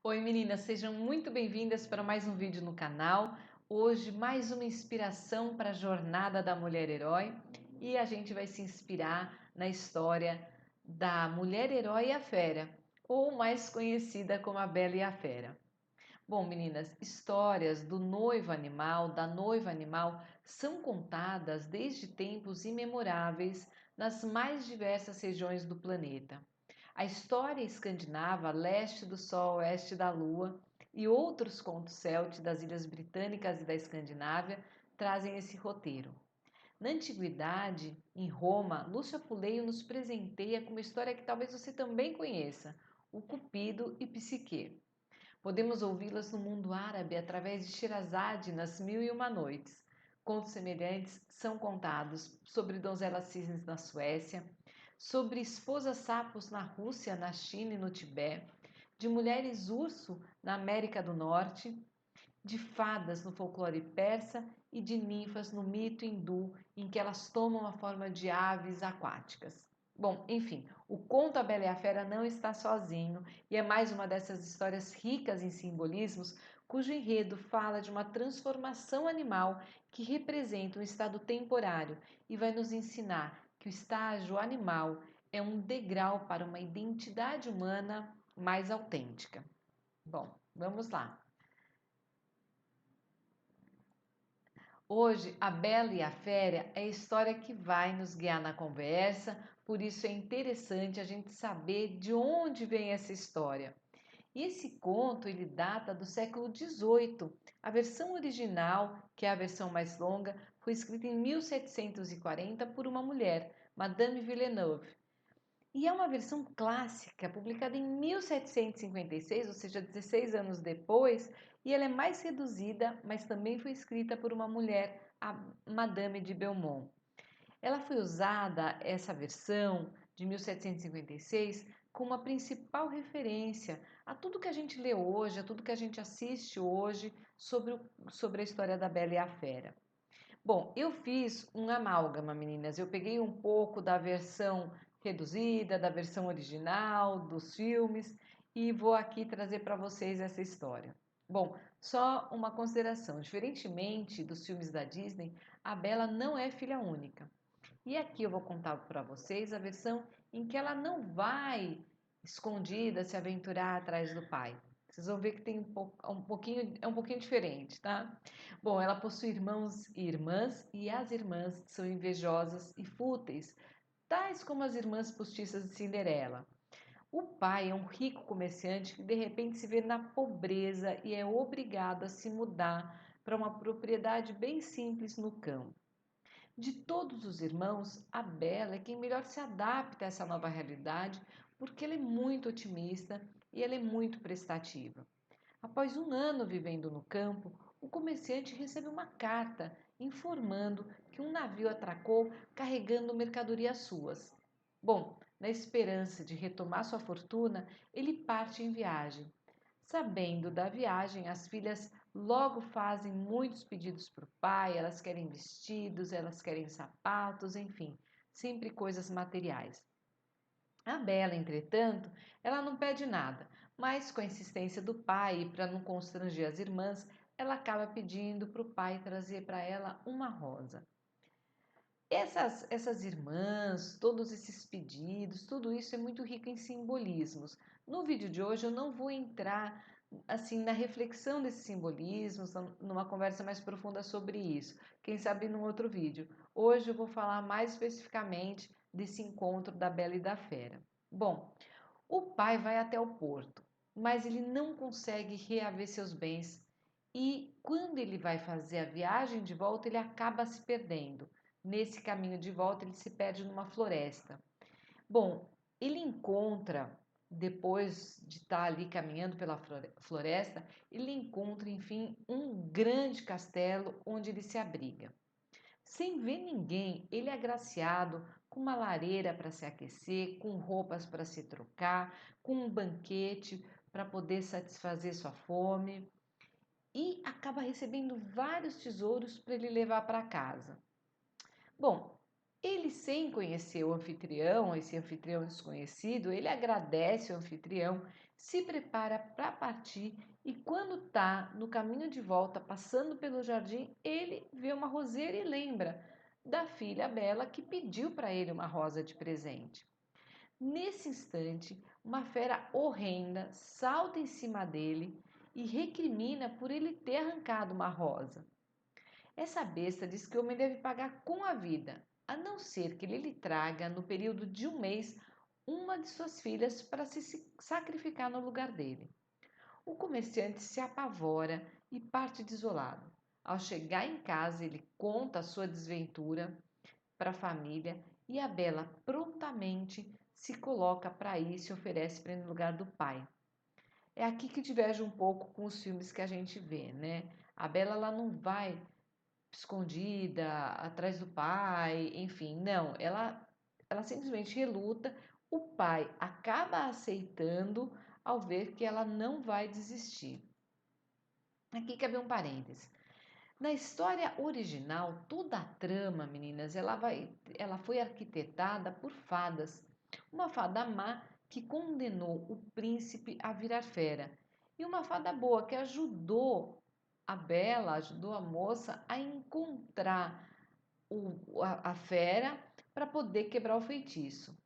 Oi meninas, sejam muito bem-vindas para mais um vídeo no canal. Hoje mais uma inspiração para a jornada da mulher herói e a gente vai se inspirar na história da mulher herói e a fera, ou mais conhecida como a Bela e a Fera. Bom meninas, histórias do noivo animal, da noiva animal são contadas desde tempos imemoráveis nas mais diversas regiões do planeta. A história escandinava, leste do Sol, oeste da Lua, e outros contos célticos das Ilhas Britânicas e da Escandinávia trazem esse roteiro. Na antiguidade, em Roma, Lúcia Puleio nos presenteia com uma história que talvez você também conheça, o Cupido e Psique. Podemos ouvi-las no mundo árabe através de Sherazade nas Mil e Uma Noites. Contos semelhantes são contados sobre donzelas cisnes na Suécia, sobre esposas sapos na Rússia, na China e no Tibete, de mulheres urso na América do Norte, de fadas no folclore persa e de ninfas no mito hindu, em que elas tomam a forma de aves aquáticas. Bom, enfim, o conto A Bela e a Fera não está sozinho e é mais uma dessas histórias ricas em simbolismos, cujo enredo fala de uma transformação animal que representa um estado temporário e vai nos ensinar que o estágio animal é um degrau para uma identidade humana mais autêntica. Bom, vamos lá. Hoje, A Bela e a Fera é a história que vai nos guiar na conversa, por isso é interessante a gente saber de onde vem essa história. E esse conto ele data do século XVIII. A versão original, que é a versão mais longa, foi escrita em 1740 por uma mulher, Madame Villeneuve. E é uma versão clássica, publicada em 1756, ou seja, 16 anos depois, e ela é mais reduzida, mas também foi escrita por uma mulher, a Madame de Beaumont. Ela foi usada, essa versão de 1756, como a principal referência a tudo que a gente lê hoje, a tudo que a gente assiste hoje sobre a história da Bela e a Fera. Bom, eu fiz um amálgama, meninas. Eu peguei um pouco da versão reduzida, da versão original, dos filmes e vou aqui trazer para vocês essa história. Bom, só uma consideração: diferentemente dos filmes da Disney, a Bela não é filha única. E aqui eu vou contar para vocês a versão em que ela não vai escondida se aventurar atrás do pai. Vocês vão ver que tem é um pouquinho diferente, tá? Bom, ela possui irmãos e irmãs, e as irmãs são invejosas e fúteis, tais como as irmãs postiças de Cinderela. O pai é um rico comerciante que de repente se vê na pobreza e é obrigado a se mudar para uma propriedade bem simples no campo. De todos os irmãos, a Bela é quem melhor se adapta a essa nova realidade, porque ela é muito otimista e ela é muito prestativa. Após um ano vivendo no campo, o comerciante recebe uma carta informando que um navio atracou carregando mercadorias suas. Bom, na esperança de retomar sua fortuna, ele parte em viagem. Sabendo da viagem, as filhas logo fazem muitos pedidos para o pai, elas querem vestidos, elas querem sapatos, enfim, sempre coisas materiais. A Bela, entretanto, ela não pede nada, mas com a insistência do pai e para não constranger as irmãs, ela acaba pedindo para o pai trazer para ela uma rosa. Essas irmãs, todos esses pedidos, tudo isso é muito rico em simbolismos. No vídeo de hoje eu não vou entrar assim na reflexão desses simbolismos, numa conversa mais profunda sobre isso. Quem sabe num outro vídeo. Hoje eu vou falar mais especificamente desse encontro da Bela e da Fera. Bom, o pai vai até o porto, mas ele não consegue reaver seus bens e quando ele vai fazer a viagem de volta, ele acaba se perdendo. Nesse caminho de volta, ele se perde numa floresta. Bom, ele encontra, depois de estar ali caminhando pela floresta, ele encontra, enfim, um grande castelo onde ele se abriga. Sem ver ninguém, ele é agraciado com uma lareira para se aquecer, com roupas para se trocar, com um banquete para poder satisfazer sua fome e acaba recebendo vários tesouros para ele levar para casa. Bom, Ele, sem conhecer o anfitrião, esse anfitrião desconhecido, ele agradece o anfitrião, se prepara para partir e quando está no caminho de volta, passando pelo jardim, ele vê uma roseira e lembra da filha Bela que pediu para ele uma rosa de presente. Nesse instante, uma fera horrenda salta em cima dele e recrimina por ele ter arrancado uma rosa. Essa besta diz que o homem deve pagar com a vida, a não ser que ele lhe traga, no período de um mês, uma de suas filhas para se sacrificar no lugar dele. O comerciante se apavora e parte desolado. Ao chegar em casa, ele conta a sua desventura para a família e a Bela prontamente se coloca para ir e se oferece para ir no lugar do pai. É aqui que diverge um pouco com os filmes que a gente vê, né? A Bela ela não vai escondida atrás do pai, enfim, não, ela simplesmente reluta. O pai acaba aceitando ao ver que ela não vai desistir. Aqui cabe um parênteses. Na história original, toda a trama, meninas, ela foi arquitetada por fadas. Uma fada má que condenou o príncipe a virar fera e uma fada boa que ajudou a Bela, ajudou a moça a encontrar a fera para poder quebrar o feitiço.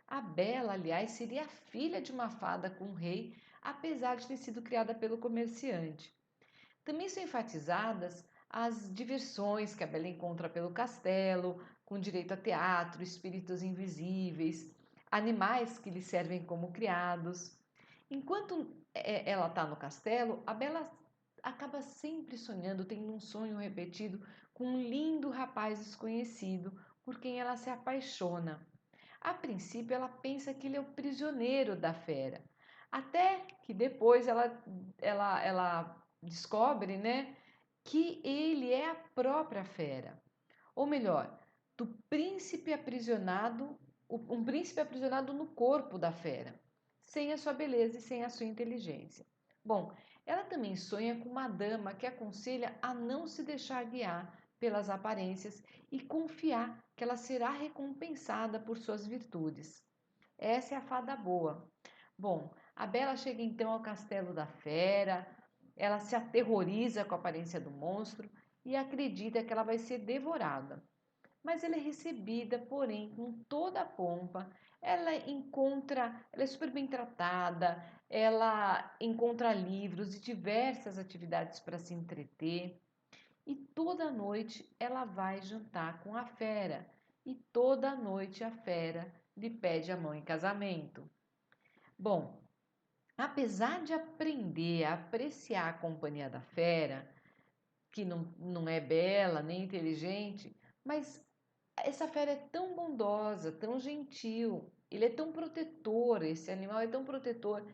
A Bela, aliás, seria a filha de uma fada com o rei, apesar de ter sido criada pelo comerciante. Também são enfatizadas as diversões que a Bela encontra pelo castelo, com direito a teatro, espíritos invisíveis, animais que lhe servem como criados. Enquanto ela está no castelo, a Bela acaba sempre sonhando, tendo um sonho repetido com um lindo rapaz desconhecido por quem ela se apaixona. A princípio, ela pensa que ele é o prisioneiro da fera, até que depois ela descobre, né, que ele é a própria fera. Ou melhor, do príncipe aprisionado, um príncipe aprisionado no corpo da fera, sem a sua beleza e sem a sua inteligência. Bom, ela também sonha com uma dama que aconselha a não se deixar guiar pelas aparências e confiar que ela será recompensada por suas virtudes. Essa é a fada boa. Bom, a Bela chega então ao castelo da fera, ela se aterroriza com a aparência do monstro e acredita que ela vai ser devorada. Mas ela é recebida, porém, com toda a pompa. Ela é super bem tratada, ela encontra livros e diversas atividades para se entreter. E toda noite ela vai jantar com a fera. E toda noite a fera lhe pede a mão em casamento. Bom, apesar de aprender a apreciar a companhia da fera, que não é bela nem inteligente, mas essa fera é tão bondosa, tão gentil, ele é tão protetor, esse animal é tão protetor.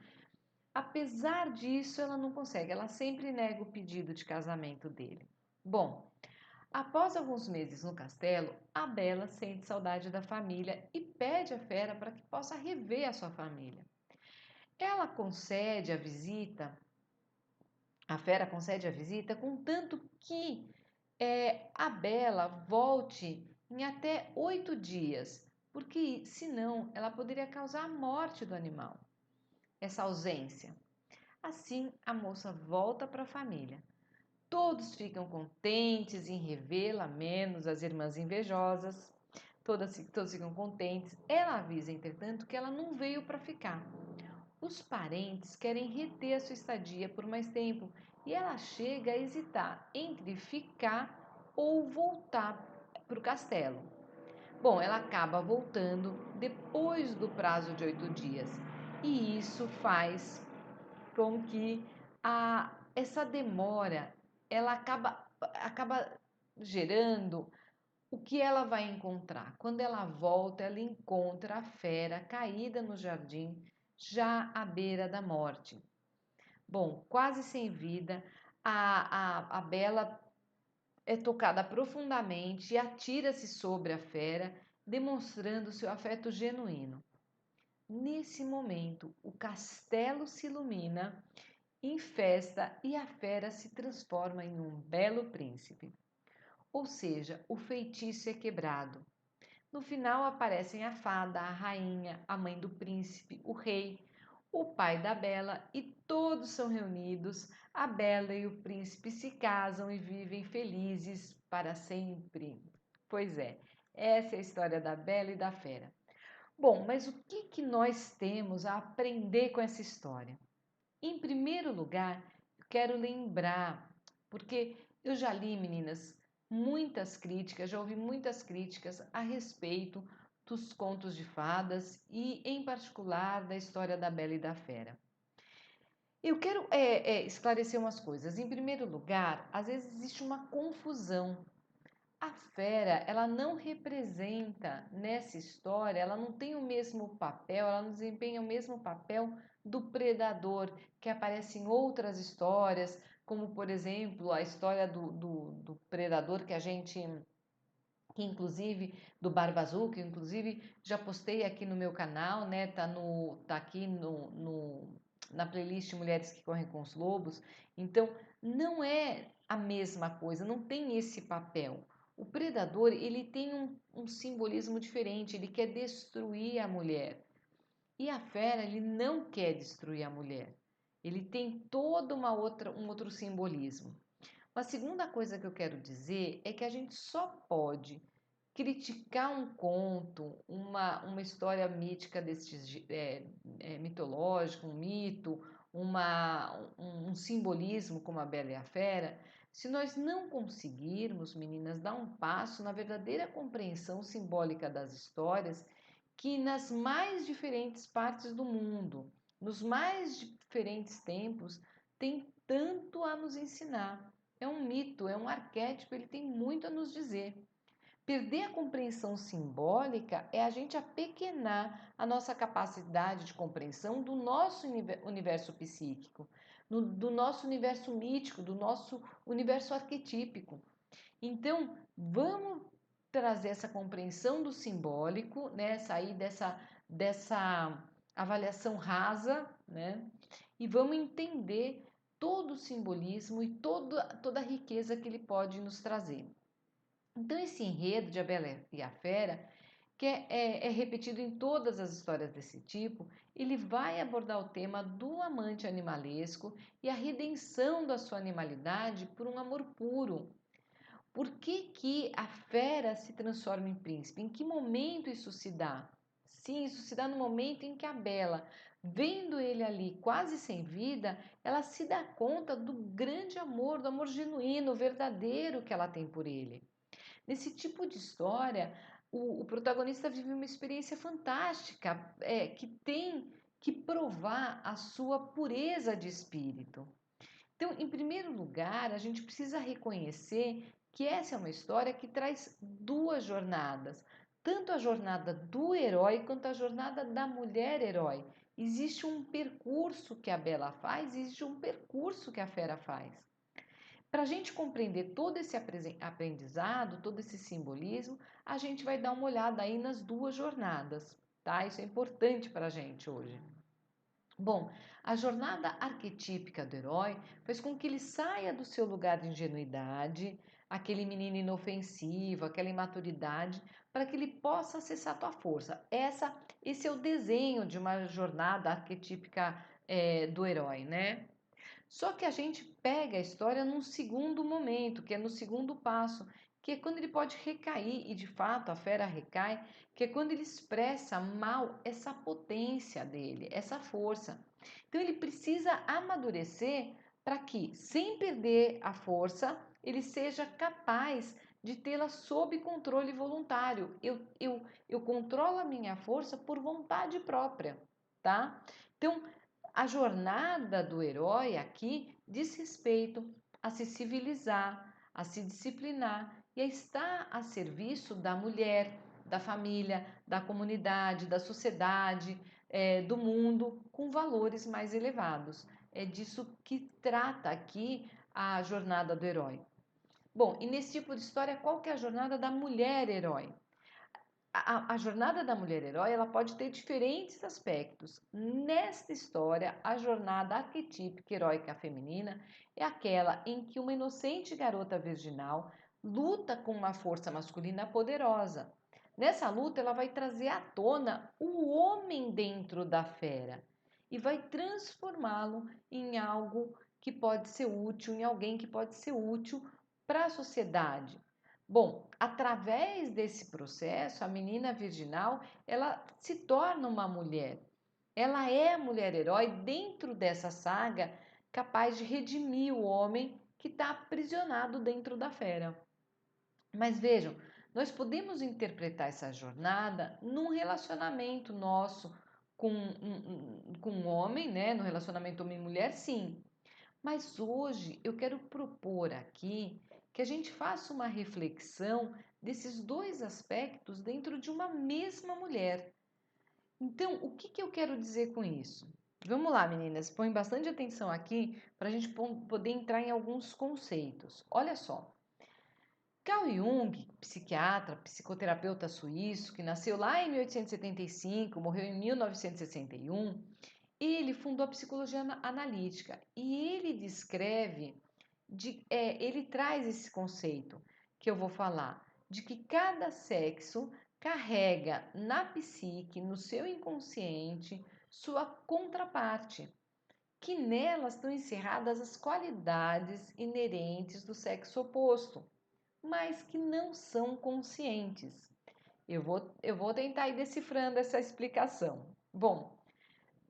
Apesar disso, ela não consegue, ela sempre nega o pedido de casamento dele. Bom, após alguns meses no castelo, a Bela sente saudade da família e pede à fera para que possa rever a sua família. Ela concede a visita, a fera concede a visita, contanto que a Bela volte em até 8 dias, porque senão ela poderia causar a morte do animal, essa ausência. Assim, a moça volta para a família. Todos ficam contentes em revê-la, menos as irmãs invejosas. Todos ficam contentes. Ela avisa, entretanto, que ela não veio para ficar. Os parentes querem reter a sua estadia por mais tempo e ela chega a hesitar entre ficar ou voltar para o castelo. Bom, ela acaba voltando depois do prazo de 8 dias e isso faz com que essa demora ela acaba gerando o que ela vai encontrar. Quando ela volta, ela encontra a fera caída no jardim, já à beira da morte. Bom, quase sem vida, a Bela é tocada profundamente e atira-se sobre a fera, demonstrando seu afeto genuíno. Nesse momento, o castelo se ilumina em festa e a fera se transforma em um belo príncipe. Ou seja, o feitiço é quebrado. No final aparecem a fada, a rainha, a mãe do príncipe, o rei, o pai da Bela e todos são reunidos. A Bela e o príncipe se casam e vivem felizes para sempre. Pois é, essa é a história da Bela e da Fera. Bom, mas o que nós temos a aprender com essa história? Em primeiro lugar, eu quero lembrar, porque eu já li, meninas, muitas críticas, já ouvi muitas críticas a respeito dos contos de fadas e, em particular, da história da Bela e da Fera. Eu quero esclarecer umas coisas. Em primeiro lugar, às vezes existe uma confusão. A fera, ela não representa nessa história, ela não tem o mesmo papel, ela não desempenha o mesmo papel do predador que aparece em outras histórias, como por exemplo a história do predador que inclusive do Barba Azul, que inclusive já postei aqui no meu canal, né? Tá aqui na playlist Mulheres que Correm com os Lobos. Então, não é a mesma coisa, não tem esse papel. O predador, ele tem um simbolismo diferente, ele quer destruir a mulher. E a fera, ele não quer destruir a mulher. Ele tem todo um outro simbolismo. Uma segunda coisa que eu quero dizer é que a gente só pode criticar um conto, uma história mítica mitológico, um mito, um simbolismo como a Bela e a Fera, se nós não conseguirmos, meninas, dar um passo na verdadeira compreensão simbólica das histórias que nas mais diferentes partes do mundo, nos mais diferentes tempos, tem tanto a nos ensinar. É um mito, é um arquétipo, ele tem muito a nos dizer. Perder a compreensão simbólica é a gente apequenar a nossa capacidade de compreensão do nosso universo psíquico, do nosso universo mítico, do nosso universo arquetípico. Então, vamos trazer essa compreensão do simbólico, né? Sair dessa avaliação rasa, né? E vamos entender todo o simbolismo e toda a riqueza que ele pode nos trazer. Então, esse enredo de A Bela e a Fera, que é repetido em todas as histórias desse tipo, ele vai abordar o tema do amante animalesco e a redenção da sua animalidade por um amor puro. Por que a fera se transforma em príncipe? Em que momento isso se dá? Sim, isso se dá no momento em que a Bela, vendo ele ali quase sem vida, ela se dá conta do grande amor, do amor genuíno, verdadeiro que ela tem por ele. Nesse tipo de história, o protagonista vive uma experiência fantástica, que tem que provar a sua pureza de espírito. Então, em primeiro lugar, a gente precisa reconhecer que essa é uma história que traz duas jornadas, tanto a jornada do herói quanto a jornada da mulher herói. Existe um percurso que a Bela faz, existe um percurso que a Fera faz. Para a gente compreender todo esse aprendizado, todo esse simbolismo, a gente vai dar uma olhada aí nas duas jornadas, tá? Isso é importante para a gente hoje. Bom, a jornada arquetípica do herói faz com que ele saia do seu lugar de ingenuidade, aquele menino inofensivo, aquela imaturidade, para que ele possa acessar a tua força. Esse é o desenho de uma jornada arquetípica do herói, né? Só que a gente pega a história num segundo momento, que é no segundo passo, que é quando ele pode recair, e de fato a fera recai, que é quando ele expressa mal essa potência dele, essa força. Então ele precisa amadurecer para que, sem perder a força, ele seja capaz de tê-la sob controle voluntário. Eu controlo a minha força por vontade própria, tá? Então, a jornada do herói aqui diz respeito a se civilizar, a se disciplinar e a estar a serviço da mulher, da família, da comunidade, da sociedade, do mundo, com valores mais elevados. É disso que trata aqui a jornada do herói. Bom, e nesse tipo de história, qual que é a jornada da mulher herói? A jornada da mulher herói ela pode ter diferentes aspectos. Nesta história, a jornada arquetípica heróica feminina é aquela em que uma inocente garota virginal luta com uma força masculina poderosa. Nessa luta, ela vai trazer à tona o homem dentro da fera e vai transformá-lo em algo que pode ser útil, em alguém que pode ser útil para a sociedade. Bom, através desse processo, a menina virginal, ela se torna uma mulher. Ela é a mulher herói dentro dessa saga, capaz de redimir o homem que está aprisionado dentro da fera. Mas vejam, nós podemos interpretar essa jornada num relacionamento nosso com um homem, né? No relacionamento homem-mulher, sim. Mas hoje eu quero propor aqui que a gente faça uma reflexão desses dois aspectos dentro de uma mesma mulher. Então, o que eu quero dizer com isso? Vamos lá, meninas, põe bastante atenção aqui para a gente poder entrar em alguns conceitos. Olha só. Carl Jung, psiquiatra, psicoterapeuta suíço, que nasceu lá em 1875, morreu em 1961, ele fundou a psicologia analítica e ele descreve, ele traz esse conceito que eu vou falar, de que cada sexo carrega na psique, no seu inconsciente, sua contraparte, que nelas estão encerradas as qualidades inerentes do sexo oposto, mas que não são conscientes. Eu vou tentar ir decifrando essa explicação. Bom,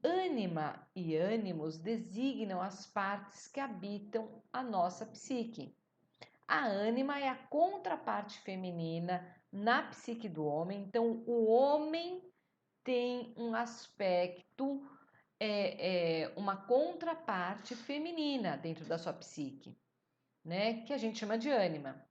ânima e ânimos designam as partes que habitam a nossa psique. A ânima é a contraparte feminina na psique do homem, então o homem tem um aspecto, uma contraparte feminina dentro da sua psique, né? Que a gente chama de ânima.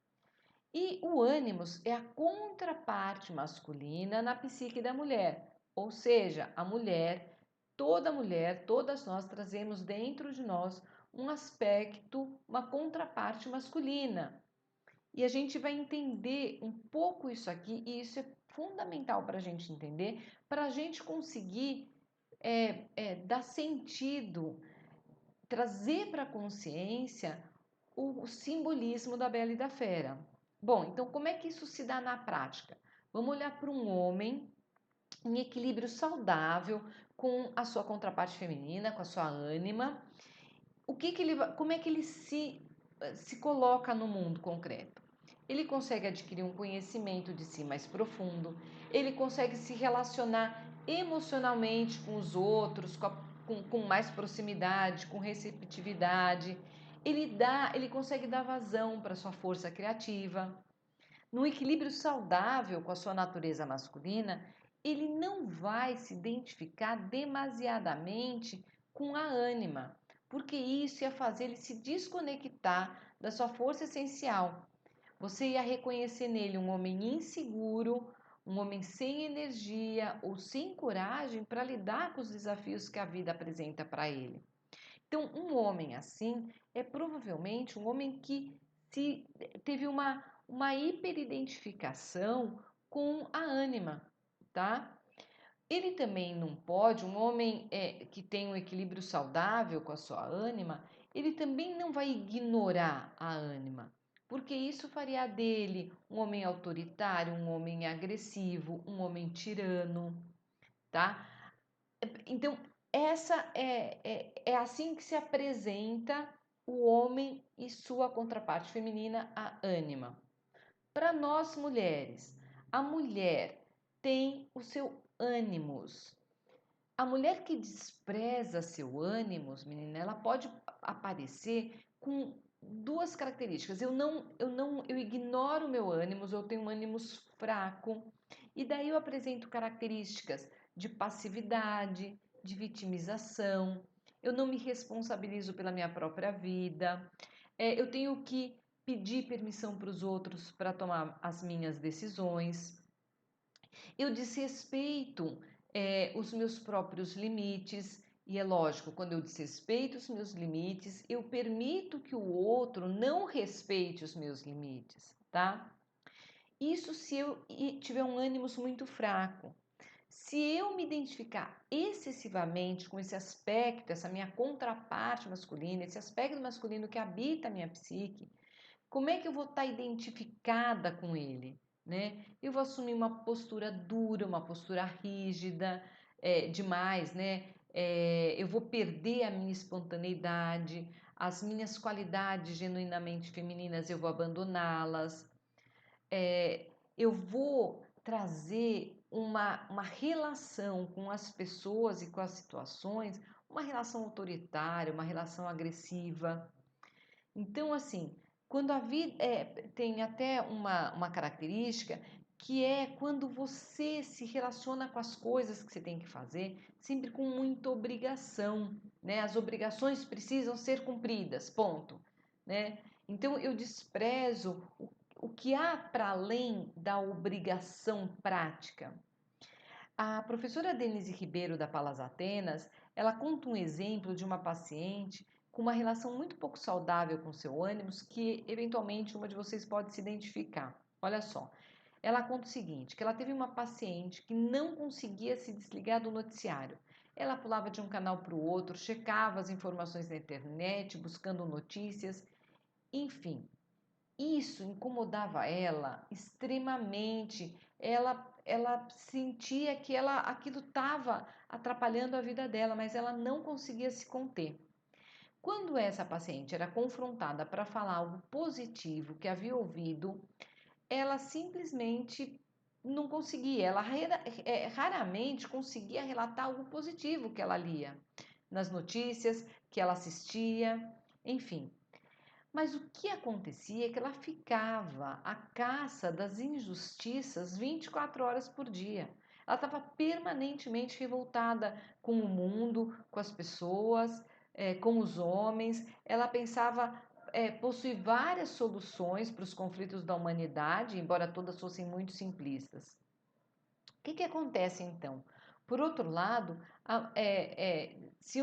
E o ânimos é a contraparte masculina na psique da mulher, ou seja, a mulher, todas nós trazemos dentro de nós um aspecto, uma contraparte masculina. E a gente vai entender um pouco isso aqui, e isso é fundamental para a gente entender, para a gente conseguir dar sentido, trazer para a consciência o simbolismo da Bela e da Fera. Bom, então como é que isso se dá na prática? Vamos olhar para um homem em equilíbrio saudável com a sua contraparte feminina, com a sua ânima. Como é que ele se coloca no mundo concreto? Ele consegue adquirir um conhecimento de si mais profundo, ele consegue se relacionar emocionalmente com os outros, com mais proximidade, com receptividade. Ele consegue dar vazão para sua força criativa. No equilíbrio saudável com a sua natureza masculina, ele não vai se identificar demasiadamente com a ânima, porque isso ia fazer ele se desconectar da sua força essencial. Você ia reconhecer nele um homem inseguro, um homem sem energia ou sem coragem para lidar com os desafios que a vida apresenta para ele. Então, um homem assim é provavelmente um homem que teve uma hiperidentificação com a ânima, tá? Ele também não pode, um homem que tem um equilíbrio saudável com a sua ânima, ele também não vai ignorar a ânima, porque isso faria dele um homem autoritário, um homem agressivo, um homem tirano, tá? Então, essa é assim que se apresenta o homem e sua contraparte feminina, a ânima. Para nós mulheres, a mulher tem o seu ânimos. A mulher que despreza seu ânimos, menina, ela pode aparecer com duas características. Eu ignoro o meu ânimos, eu tenho um ânimos fraco, e daí eu apresento características de passividade, de vitimização. Eu não me responsabilizo pela minha própria vida. Eu tenho que pedir permissão para os outros para tomar as minhas decisões. Eu desrespeito os meus próprios limites, e é lógico, quando eu desrespeito os meus limites, eu permito que o outro não respeite os meus limites, tá? Isso se eu tiver um ânimo muito fraco. Se eu me identificar excessivamente com esse aspecto, essa minha contraparte masculina, esse aspecto masculino que habita a minha psique, como é que eu vou estar identificada com ele? né? Eu vou assumir uma postura dura, uma postura rígida, demais, né? Eu vou perder a minha espontaneidade, as minhas qualidades genuinamente femininas eu vou abandoná-las, eu vou trazer uma relação com as pessoas e com as situações, uma relação autoritária, uma relação agressiva. Então, assim, quando a vida tem até uma característica que é quando você se relaciona com as coisas que você tem que fazer, sempre com muita obrigação, né? As obrigações precisam ser cumpridas, ponto, né? Então eu desprezo o que há para além da obrigação prática. A professora Denise Ribeiro da Palas Atenas, ela conta um exemplo de uma paciente com uma relação muito pouco saudável com seu ânimos, que eventualmente uma de vocês pode se identificar. Olha só, ela conta o seguinte, que ela teve uma paciente que não conseguia se desligar do noticiário. Ela pulava de um canal para o outro, checava as informações na internet, buscando notícias, enfim, isso incomodava ela extremamente. Ela sentia que aquilo estava atrapalhando a vida dela, mas ela não conseguia se conter. Quando essa paciente era confrontada para falar algo positivo que havia ouvido, ela simplesmente não conseguia. Ela raramente conseguia relatar algo positivo que ela lia nas notícias, que ela assistia, enfim. Mas o que acontecia é que ela ficava à caça das injustiças 24 horas por dia. Ela estava permanentemente revoltada com o mundo, com as pessoas, com os homens. Ela pensava possuir várias soluções para os conflitos da humanidade, embora todas fossem muito simplistas. O que acontece então? Por outro lado, se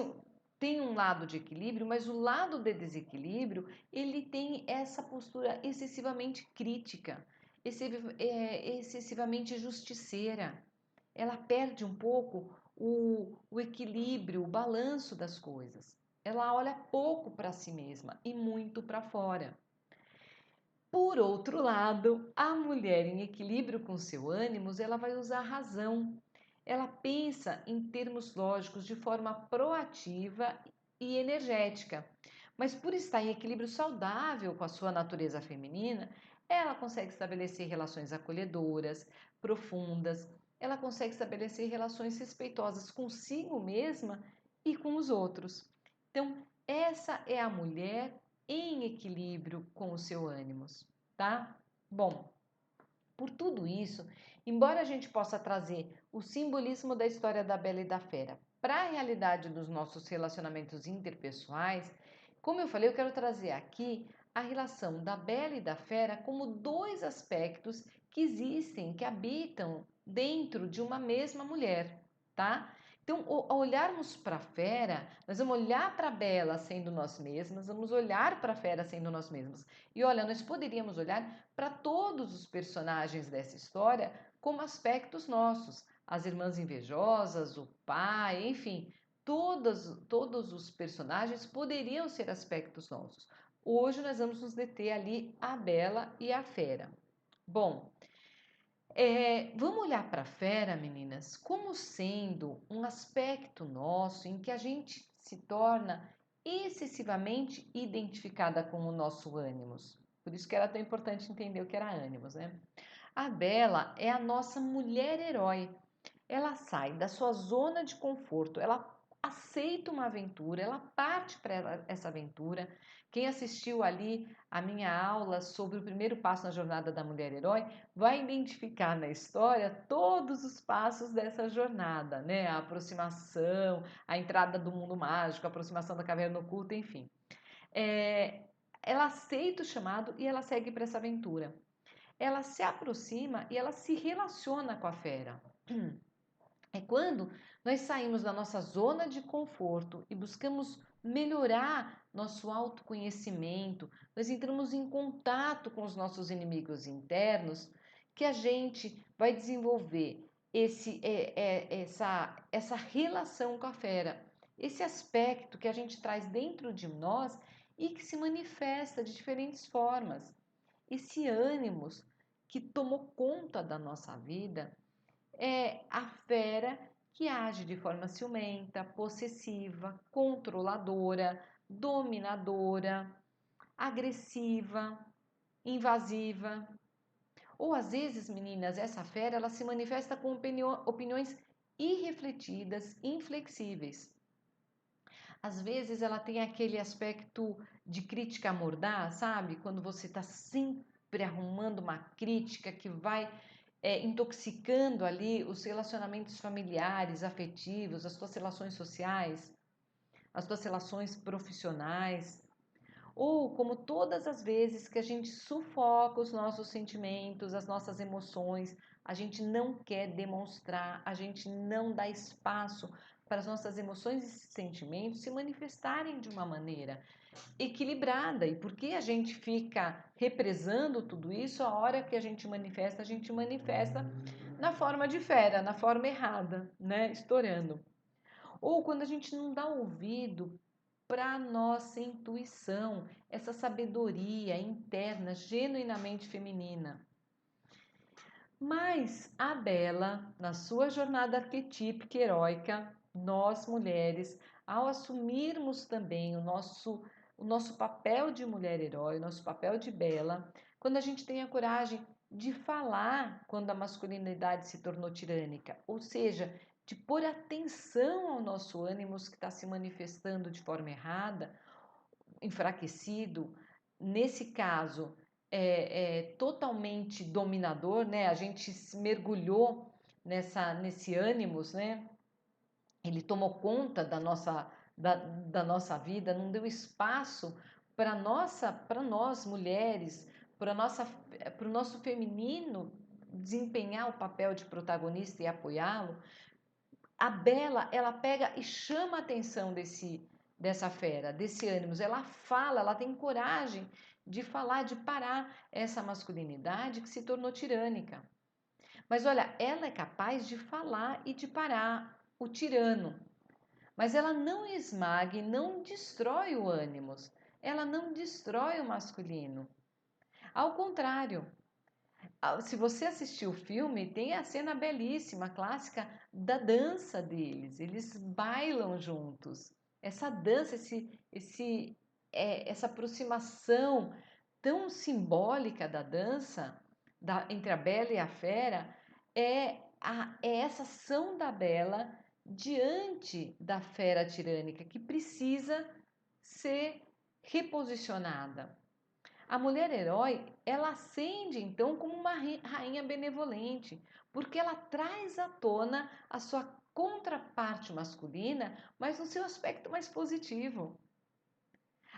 tem um lado de equilíbrio, mas o lado de desequilíbrio ele tem essa postura excessivamente crítica, excessivamente justiceira. Ela perde um pouco o equilíbrio, o balanço das coisas. Ela olha pouco para si mesma e muito para fora. Por outro lado, a mulher em equilíbrio com seu ânimos, ela vai usar a razão. Ela pensa em termos lógicos de forma proativa e energética. Mas por estar em equilíbrio saudável com a sua natureza feminina, ela consegue estabelecer relações acolhedoras, profundas, ela consegue estabelecer relações respeitosas consigo mesma e com os outros. Então, essa é a mulher em equilíbrio com o seu ânimos, tá? Bom, por tudo isso, embora a gente possa trazer o simbolismo da história da Bela e da Fera para a realidade dos nossos relacionamentos interpessoais, como eu falei, eu quero trazer aqui a relação da Bela e da Fera como dois aspectos que existem, que habitam dentro de uma mesma mulher, tá? Então, ao olharmos para a fera, nós vamos olhar para a Bela sendo nós mesmas, vamos olhar para a fera sendo nós mesmas. E olha, nós poderíamos olhar para todos os personagens dessa história como aspectos nossos. As irmãs invejosas, o pai, enfim, todos os personagens poderiam ser aspectos nossos. Hoje nós vamos nos deter ali a Bela e a Fera. Bom, vamos olhar para a fera, meninas, como sendo um aspecto nosso em que a gente se torna excessivamente identificada com o nosso ânimos. Por isso que era tão importante entender o que era ânimos, né? A Bela é a nossa mulher herói. Ela sai da sua zona de conforto, ela aceita uma aventura, ela parte para essa aventura. Quem assistiu ali a minha aula sobre o primeiro passo na jornada da mulher herói vai identificar na história todos os passos dessa jornada, né? A aproximação, a entrada do mundo mágico, a aproximação da caverna oculta, enfim. Ela aceita o chamado e ela segue para essa aventura. Ela se aproxima e ela se relaciona com a fera. É quando nós saímos da nossa zona de conforto e buscamos melhorar nosso autoconhecimento, nós entramos em contato com os nossos inimigos internos, que a gente vai desenvolver essa relação com a fera, esse aspecto que a gente traz dentro de nós e que se manifesta de diferentes formas. Esse ânimos que tomou conta da nossa vida é a fera que age de forma ciumenta, possessiva, controladora, dominadora, agressiva, invasiva. Ou às vezes, meninas, essa fera ela se manifesta com opiniões irrefletidas, inflexíveis. Às vezes ela tem aquele aspecto de crítica mordaz, sabe? Quando você está sempre arrumando uma crítica que vai intoxicando ali os relacionamentos familiares, afetivos, as suas relações sociais, as suas relações profissionais. Ou como todas as vezes que a gente sufoca os nossos sentimentos, as nossas emoções, a gente não quer demonstrar, a gente não dá espaço para as nossas emoções e sentimentos se manifestarem de uma maneira equilibrada. E porque a gente fica represando tudo isso, a hora que a gente manifesta na forma de fera, na forma errada, né? Estourando. Ou quando a gente não dá ouvido para a nossa intuição, essa sabedoria interna, genuinamente feminina. Mas a Bela, na sua jornada arquetípica e heróica, nós mulheres, ao assumirmos também o nosso papel de mulher herói, o nosso papel de Bela, quando a gente tem a coragem de falar quando a masculinidade se tornou tirânica, ou seja, de pôr atenção ao nosso ânimo que está se manifestando de forma errada, enfraquecido, nesse caso é totalmente dominador, né? A gente se mergulhou nesse ânimos, né? Ele tomou conta da nossa vida, não deu espaço para nós mulheres, para o nosso feminino desempenhar o papel de protagonista e apoiá-lo. A Bela, ela pega e chama a atenção dessa fera, desse ânimos. Ela fala, ela tem coragem de falar, de parar essa masculinidade que se tornou tirânica. Mas olha, ela é capaz de falar e de parar o tirano. Mas ela não esmaga e não destrói o ânimos. Ela não destrói o masculino. Ao contrário, se você assistiu o filme, tem a cena belíssima, clássica, da dança deles. Eles bailam juntos. Essa dança, essa aproximação tão simbólica da dança entre a Bela e a Fera é essa ação da Bela diante da fera tirânica que precisa ser reposicionada. A mulher herói, ela ascende então como uma rainha benevolente, porque ela traz à tona a sua contraparte masculina, mas no seu aspecto mais positivo.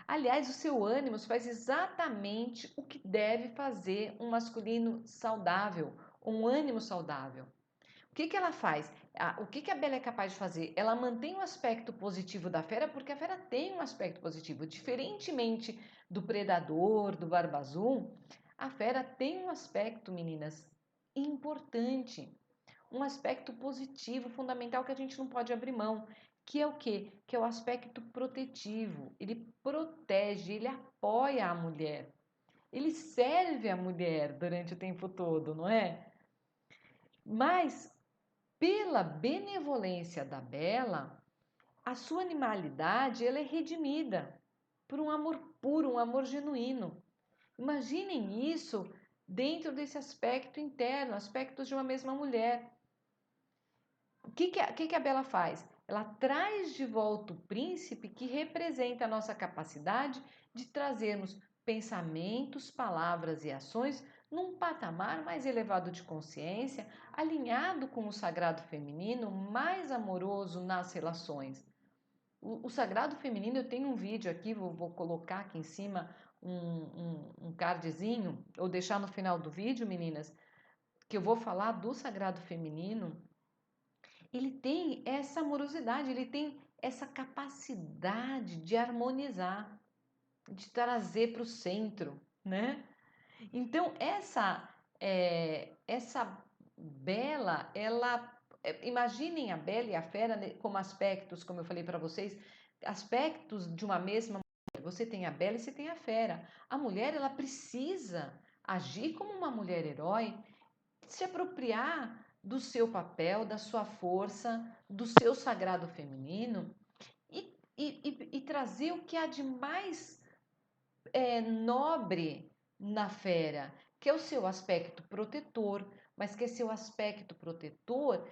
Aliás, o seu ânimo faz exatamente o que deve fazer um masculino saudável, um ânimo saudável. O que ela faz? O que a Bela é capaz de fazer? Ela mantém o aspecto positivo da fera, porque a fera tem um aspecto positivo. Diferentemente do predador, do barba azul, a fera tem um aspecto, meninas, importante. Um aspecto positivo, fundamental, que a gente não pode abrir mão. Que é o quê? Que é o aspecto protetivo. Ele protege, ele apoia a mulher. Ele serve a mulher durante o tempo todo, não é? Mas pela benevolência da Bela, a sua animalidade ela é redimida por um amor puro, um amor genuíno. Imaginem isso dentro desse aspecto interno, aspectos de uma mesma mulher. O que a Bela faz? Ela traz de volta o príncipe que representa a nossa capacidade de trazermos pensamentos, palavras e ações num patamar mais elevado de consciência, alinhado com o sagrado feminino, mais amoroso nas relações. O sagrado feminino, eu tenho um vídeo aqui, vou colocar aqui em cima um cardzinho, ou deixar no final do vídeo, meninas, que eu vou falar do sagrado feminino. Ele tem essa amorosidade, ele tem essa capacidade de harmonizar, de trazer para o centro, né? Então essa Bela, imaginem a Bela e a Fera como aspectos, como eu falei para vocês, aspectos de uma mesma mulher. Você tem a Bela e você tem a Fera. A mulher ela precisa agir como uma mulher herói, se apropriar do seu papel, da sua força, do seu sagrado feminino e trazer o que há de mais nobre na fera, que é o seu aspecto protetor, mas que é seu aspecto protetor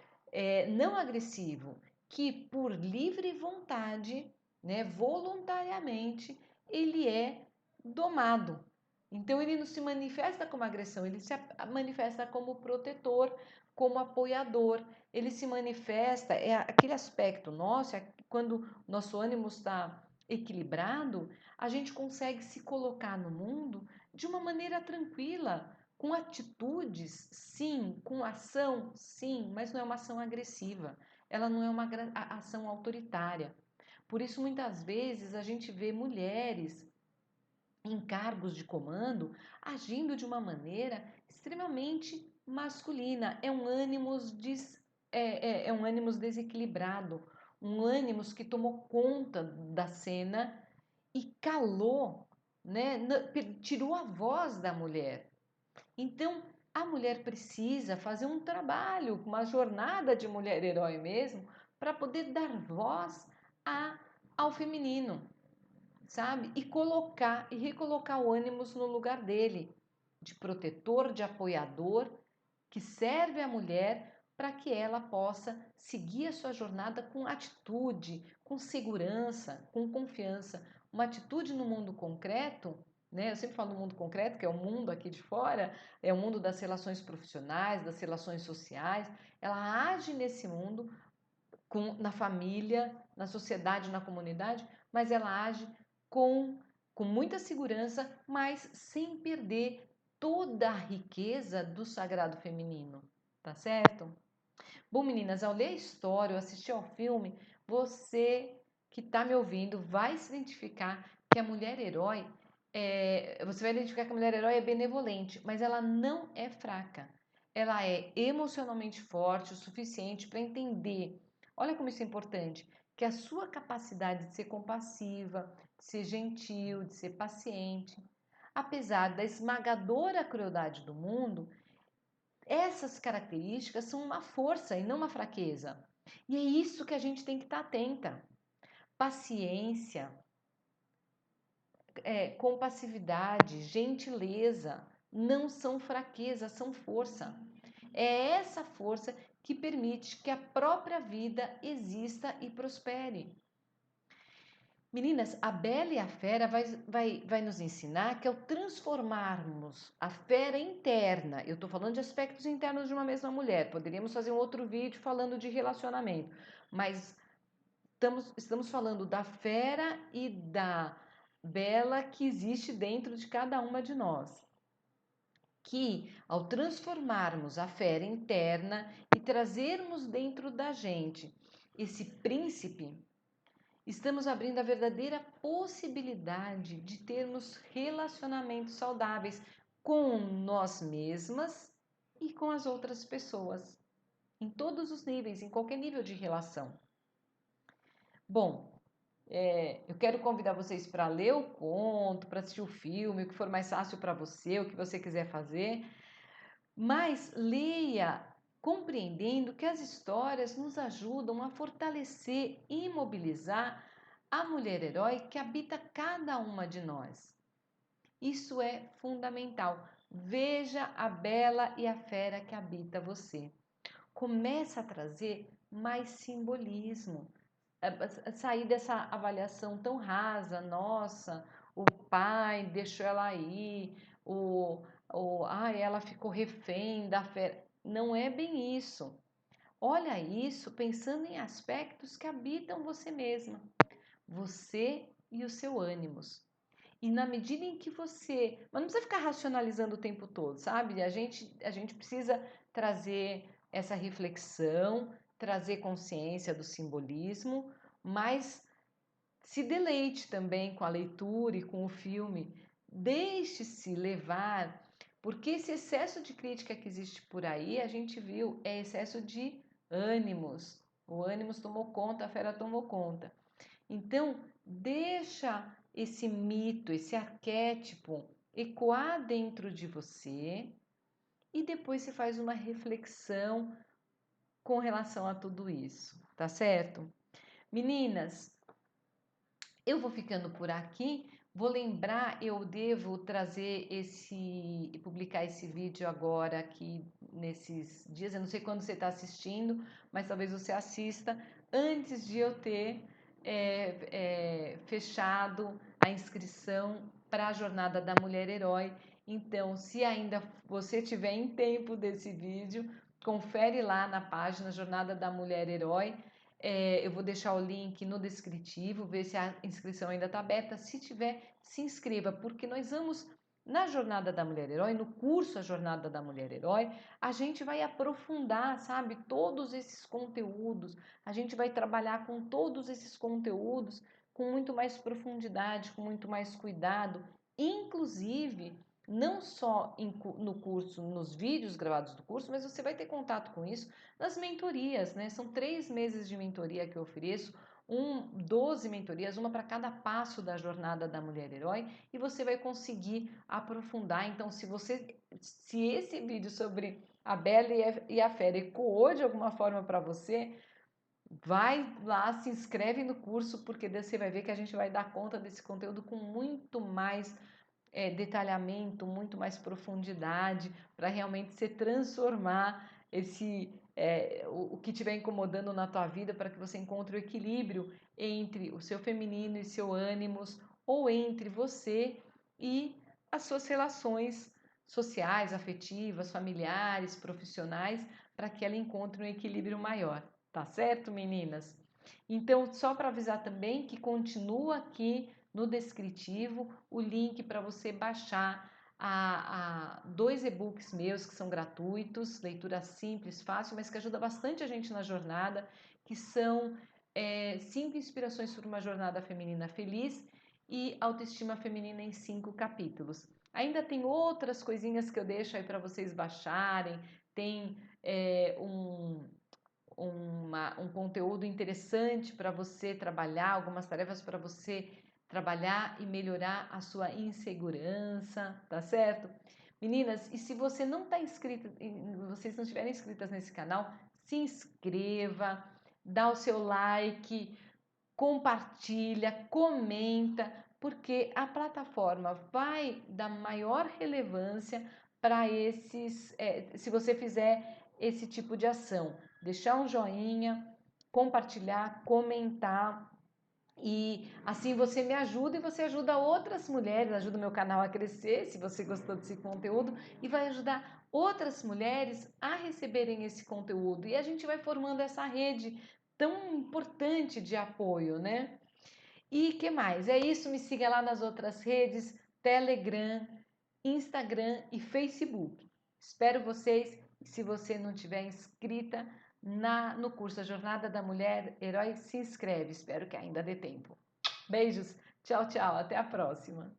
não agressivo, que por livre vontade, né, voluntariamente, ele é domado. Então ele não se manifesta como agressão, ele se manifesta como protetor, como apoiador. Ele se manifesta, é aquele aspecto nosso, quando nosso ânimo está equilibrado, a gente consegue se colocar no mundo de uma maneira tranquila, com atitudes, sim, com ação, sim, mas não é uma ação agressiva, ela não é uma ação autoritária. Por isso, muitas vezes, a gente vê mulheres em cargos de comando agindo de uma maneira extremamente masculina. É um ânimos, é um ânimos desequilibrado, um ânimos que tomou conta da cena e calou, né? Tirou a voz da mulher. Então, a mulher precisa fazer um trabalho, uma jornada de mulher herói mesmo, para poder dar voz ao feminino, sabe? E colocar e recolocar o ânimos no lugar dele, de protetor, de apoiador, que serve à mulher para que ela possa seguir a sua jornada com atitude, com segurança, com confiança. Uma atitude no mundo concreto, né? Eu sempre falo no mundo concreto, que é o mundo aqui de fora, é o mundo das relações profissionais, das relações sociais. Ela age nesse mundo, na família, na sociedade, na comunidade, mas ela age com muita segurança, mas sem perder toda a riqueza do sagrado feminino, tá certo? Bom, meninas, ao ler a história, ou assistir ao filme, você que está me ouvindo vai se identificar que a mulher herói você vai identificar que a mulher herói é benevolente, mas ela não é fraca. Ela é emocionalmente forte o suficiente para entender. Olha como isso é importante, que a sua capacidade de ser compassiva, de ser gentil, de ser paciente, apesar da esmagadora crueldade do mundo, essas características são uma força e não uma fraqueza. E é isso que a gente tem que estar atenta. Paciência, compassividade, gentileza não são fraqueza, são força. É essa força que permite que a própria vida exista e prospere. Meninas, a Bela e a Fera vai nos ensinar que ao transformarmos a fera interna, eu estou falando de aspectos internos de uma mesma mulher, poderíamos fazer um outro vídeo falando de relacionamento, mas estamos falando da fera e da Bela que existe dentro de cada uma de nós. Que ao transformarmos a fera interna e trazermos dentro da gente esse príncipe, estamos abrindo a verdadeira possibilidade de termos relacionamentos saudáveis com nós mesmas e com as outras pessoas, em todos os níveis, em qualquer nível de relação. Bom, eu quero convidar vocês para ler o conto, para assistir o filme, o que for mais fácil para você, o que você quiser fazer, mas leia compreendendo que as histórias nos ajudam a fortalecer e mobilizar a mulher herói que habita cada uma de nós. Isso é fundamental. Veja a bela e a fera que habita você. Começa a trazer mais simbolismo, sair dessa avaliação tão rasa, nossa, o pai deixou ela aí, ela ficou refém da fé. Não é bem isso. Olha isso pensando em aspectos que habitam você mesma, você e os seus ânimos. E na medida em que você. Mas não precisa ficar racionalizando o tempo todo, sabe? A gente precisa trazer essa reflexão, trazer consciência do simbolismo, mas se deleite também com a leitura e com o filme. Deixe-se levar, porque esse excesso de crítica que existe por aí, a gente viu, é excesso de ânimos. O ânimos tomou conta, a fera tomou conta. Então, deixa esse mito, esse arquétipo ecoar dentro de você e depois você faz uma reflexão com relação a tudo isso, tá certo? Meninas, eu vou ficando por aqui. Vou lembrar, eu devo trazer publicar esse vídeo agora aqui nesses dias. Eu não sei quando você está assistindo, mas talvez você assista antes de eu ter fechado a inscrição para a Jornada da Mulher Herói. Então, se ainda você tiver em tempo desse vídeo, confere lá na página Jornada da Mulher Herói. Eu vou deixar o link no descritivo, ver se a inscrição ainda está aberta. Se tiver, se inscreva, porque nós vamos, na Jornada da Mulher Herói, no curso A Jornada da Mulher Herói, a gente vai aprofundar, sabe, todos esses conteúdos, a gente vai trabalhar com todos esses conteúdos com muito mais profundidade, com muito mais cuidado, inclusive não só no curso, nos vídeos gravados do curso, mas você vai ter contato com isso nas mentorias, né? São 3 meses de mentoria que eu ofereço, 12 mentorias, uma para cada passo da jornada da mulher herói, e você vai conseguir aprofundar. Então, se esse vídeo sobre a Bela e a Fera ecoou de alguma forma para você, vai lá, se inscreve no curso, porque daí você vai ver que a gente vai dar conta desse conteúdo com muito mais detalhamento, muito mais profundidade, para realmente se transformar o que estiver incomodando na tua vida, para que você encontre o equilíbrio entre o seu feminino e seu ânimos, ou entre você e as suas relações sociais, afetivas, familiares, profissionais, para que ela encontre um equilíbrio maior. Tá certo, meninas? Então, só para avisar também que continua aqui no descritivo o link para você baixar 2 e-books meus que são gratuitos, leitura simples, fácil, mas que ajuda bastante a gente na jornada, que são 5 inspirações para uma jornada feminina feliz e autoestima feminina em 5 capítulos. Ainda tem outras coisinhas que eu deixo aí para vocês baixarem, tem um conteúdo interessante para você trabalhar, algumas tarefas para você trabalhar e melhorar a sua insegurança, tá certo? Meninas, e se você não está inscrita, vocês não estiverem inscritas nesse canal, se inscreva, dá o seu like, compartilha, comenta, porque a plataforma vai dar maior relevância para se você fizer esse tipo de ação. Deixar um joinha, compartilhar, comentar. E assim você me ajuda e você ajuda outras mulheres, ajuda o meu canal a crescer, se você gostou desse conteúdo, e vai ajudar outras mulheres a receberem esse conteúdo. E a gente vai formando essa rede tão importante de apoio, né? E que mais? É isso, me siga lá nas outras redes, Telegram, Instagram e Facebook. Espero vocês. Se você não tiver inscrita no curso A Jornada da Mulher Herói, se inscreve. Espero que ainda dê tempo. Beijos, tchau, tchau, até a próxima.